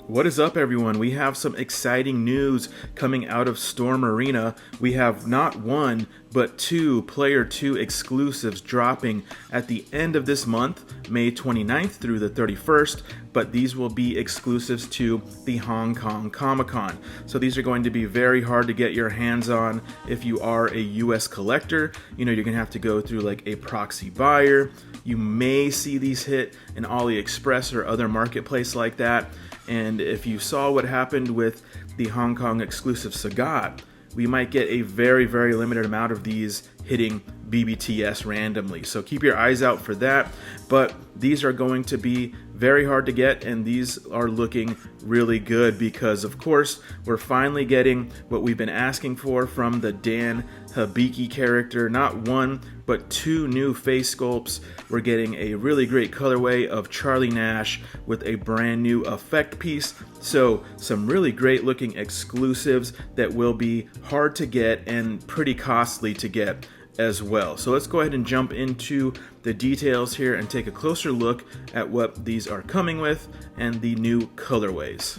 What is up, everyone? We have some exciting news coming out of Storm Arena. We have not one, but two Player 2 exclusives dropping at the end of this month, May 29th through the 31st, but these will be exclusives to the Hong Kong Comic-Con. So these are going to be very hard to get your hands on if you are a US collector. You know, you're going to have to go through like a proxy buyer. You may see these hit in AliExpress or other marketplace like that. And if you saw what happened with the Hong Kong exclusive Sagat, we might get a very, very limited amount of these hitting BBTS randomly. So keep your eyes out for that. But these are going to be very hard to get, and these are looking really good because, of course, we're finally getting what we've been asking for from the Dan Hibiki character. Not one, but two new face sculpts. We're getting a really great colorway of Charlie Nash with a brand new effect piece. So some really great looking exclusives that will be hard to get and pretty costly to get as well. So let's go ahead and jump into the details here and take a closer look at what these are coming with and the new colorways.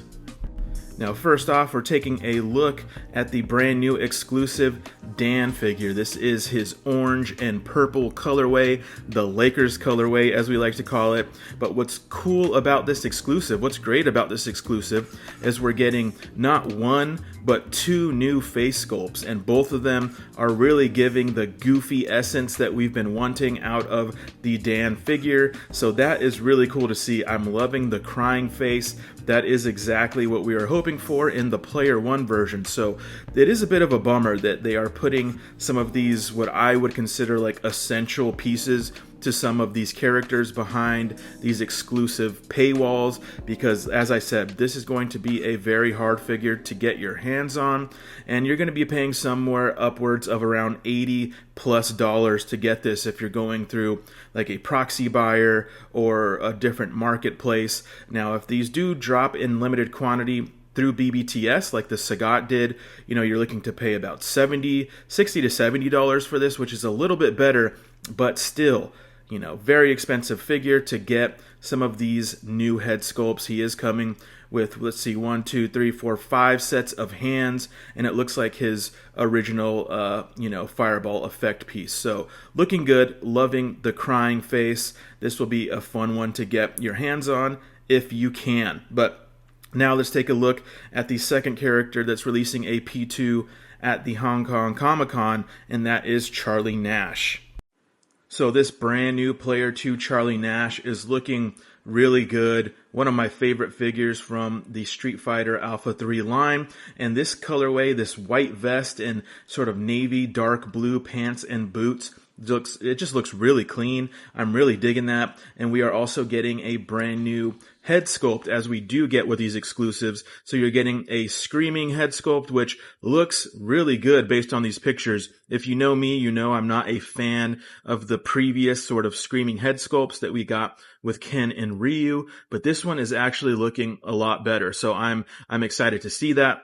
Now, first off, we're taking a look at the brand new exclusive Dan figure. This is his orange and purple colorway, the Lakers colorway as we like to call it. But what's cool about this exclusive, what's great about this exclusive, is we're getting not one, but two new face sculpts, and both of them are really giving the goofy essence that we've been wanting out of the Dan figure. So that is really cool to see. I'm loving the crying face. That is exactly what we are hoping for in the Player 1 version. So it is a bit of a bummer that they are putting some of these, what I would consider like essential pieces to some of these characters behind these exclusive paywalls, because as I said, this is going to be a very hard figure to get your hands on, and you're going to be paying somewhere upwards of around $80+ to get this if you're going through like a proxy buyer or a different marketplace. Now, if these do drop in limited quantity through BBTS like the Sagat did, you know, you're looking to pay about $60 to $70 for this, which is a little bit better, but still, you know, very expensive figure to get some of these new head sculpts. He is coming with, let's see, 5 sets of hands, and it looks like his original, fireball effect piece. So looking good, loving the crying face. This will be a fun one to get your hands on if you can. But now let's take a look at the second character that's releasing a P2 at the Hong Kong Comic-Con, and that is Charlie Nash. So this brand new Player 2 Charlie Nash is looking really good. One of my favorite figures from the Street Fighter Alpha 3 line. And this colorway, this white vest and sort of navy dark blue pants and boots, it just looks really clean. I'm really digging that. And we are also getting a brand new head sculpt, as we do get with these exclusives. So you're getting a screaming head sculpt, which looks really good based on these pictures. If you know me, you know I'm not a fan of the previous sort of screaming head sculpts that we got with Ken and Ryu, but this one is actually looking a lot better. So I'm excited to see that.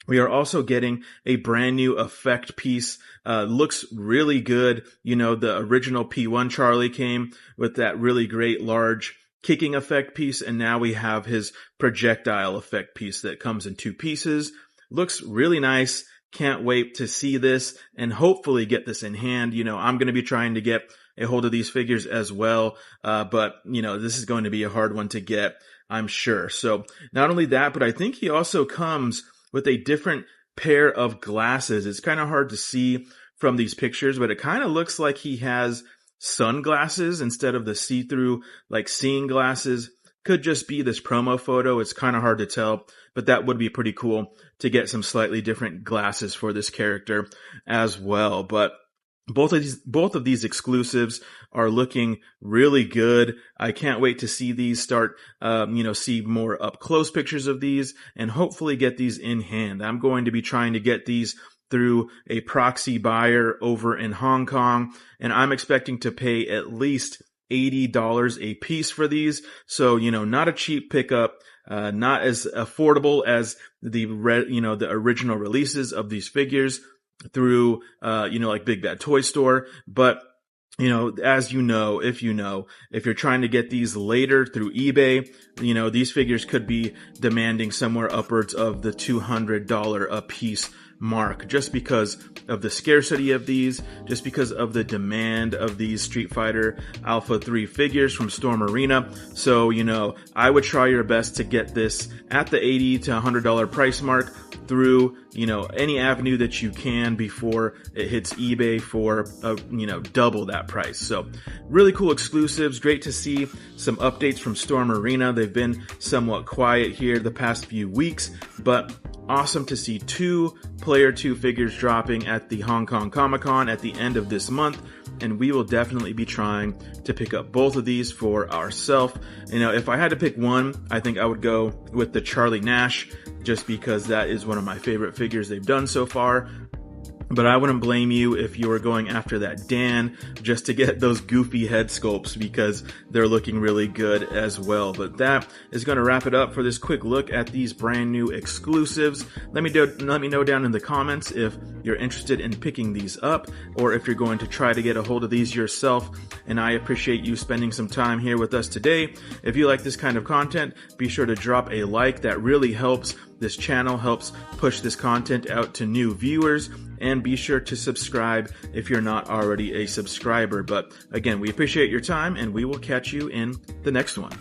We are also getting a brand new effect piece. Looks really good. You know, the original P1 Charlie came with that really great large kicking effect piece, and now we have his projectile effect piece that comes in two pieces. Looks really nice. Can't wait to see this and hopefully get this in hand. You know, I'm going to be trying to get a hold of these figures as well. But, you know, this is going to be a hard one to get, I'm sure. So not only that, but I think he also comes with a different pair of glasses. It's kind of hard to see from these pictures, but it kind of looks like he has sunglasses instead of the see-through, like seeing glasses. Could just be this promo photo. It's kind of hard to tell, but that would be pretty cool to get some slightly different glasses for this character as well. But both of these exclusives are looking really good. I can't wait to see these start, see more up close pictures of these and hopefully get these in hand. I'm going to be trying to get these through a proxy buyer over in Hong Kong, and I'm expecting to pay at least $80 a piece for these. So, you know, not a cheap pickup, not as affordable as the original releases of these figures through, like Big Bad Toy Store, but As if you're trying to get these later through eBay, these figures could be demanding somewhere upwards of the $200 a piece mark, just because of the scarcity of these, just because of the demand of these Street Fighter Alpha 3 figures from Storm Arena. So, I would try your best to get this at the $80 to $100 price mark through, any avenue that you can before it hits eBay for, double that price. So really cool exclusives. Great to see some updates from Storm Arena. They've been somewhat quiet here the past few weeks, but awesome to see 2 Player 2 figures dropping at the Hong Kong Comic-Con at the end of this month, and we will definitely be trying to pick up both of these for ourselves. If I had to pick one, I think I would go with the Charlie Nash, just because that is one of my favorite figures they've done so far. But I wouldn't blame you if you were going after that Dan just to get those goofy head sculpts, because they're looking really good as well. But that is going to wrap it up for this quick look at these brand new exclusives. Let me know down in the comments if you're interested in picking these up, or if you're going to try to get a hold of these yourself. And I appreciate you spending some time here with us today. If you like this kind of content, be sure to drop a like. That really helps this channel, helps push this content out to new viewers, and be sure to subscribe if you're not already a subscriber. But again, we appreciate your time, and we will catch you in the next one.